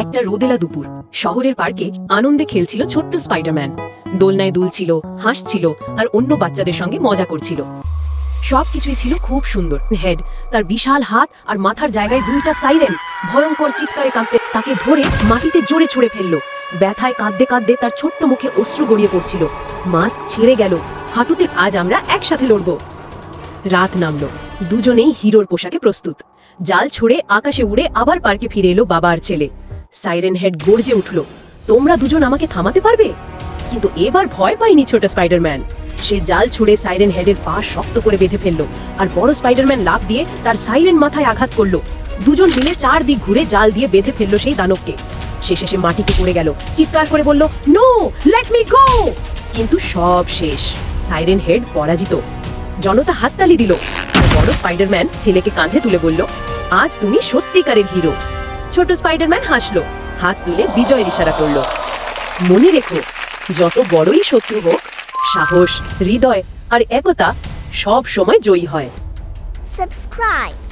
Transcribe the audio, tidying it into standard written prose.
একটা রোদেলা দুপুর শহরের পার্কে আনন্দে খেলছিল ছোট্ট স্পাইডারম্যান। দোলনায় দুলছিল, হাসছিল আর অন্য বাচ্চাদের সঙ্গে মজা করছিল। সবকিছুই ছিল খুব সুন্দর। হেড, তার বিশাল হাত আর মাথার জায়গায় দুইটা সাইরেন ভয়ঙ্কর চিৎকারে কাঁপতে তাকে ধরে মাটিতে জোরে ছুঁড়ে ফেললো। ব্যথায় কাঁদতে কাঁদতে তার ছোট্ট মুখে অশ্রু গড়িয়ে পড়ছিল। মাস্ক ছিঁড়ে গেল হাঁটুতে। আজ আমরা একসাথে লড়ব। রাত নামলো, দুজনেই হিরোর পোশাকে প্রস্তুত। জাল ছুড়ে আকাশে উড়ে আবার পার্কে ফিরে এলো বাবা আর ছেলে। সাইরেন হেড গর্জে উঠল, তোমরা দুজন আমাকে থামাতে পারবে? কিন্তু এবার ভয় পায়নি ছোট স্পাইডারম্যান। সে জাল ছুড়ে সাইরেন হেডের পা শক্ত করে বেঁধে ফেললো আর বড় স্পাইডারম্যান লাফ দিয়ে তার সাইরেন মাথায় আঘাত করলো। দুজন মিলে চারদিক ঘুরে জাল দিয়ে বেঁধে ফেললো সেই দানবকে। শেষে সে মাটিতে পড়ে গেল, চিৎকার করে বলল, নো, লেট মি গো। কিন্তু সব শেষ, সাইরেন হেড পরাজিত। জনতা হাততালি দিল আর বড় স্পাইডারম্যান ছেলেকে কাঁধে তুলে বলল, আজ তুমি সত্যিকারের হিরো। ছোট স্পাইডারম্যান হাসলো, হাত তুলে বিজয়ের ইশারা করলো। মনে রেখো, যত বড়ই শত্রু হোক, সাহস, হৃদয় আর একতা সব সময় জয়ী হয়। Subscribe.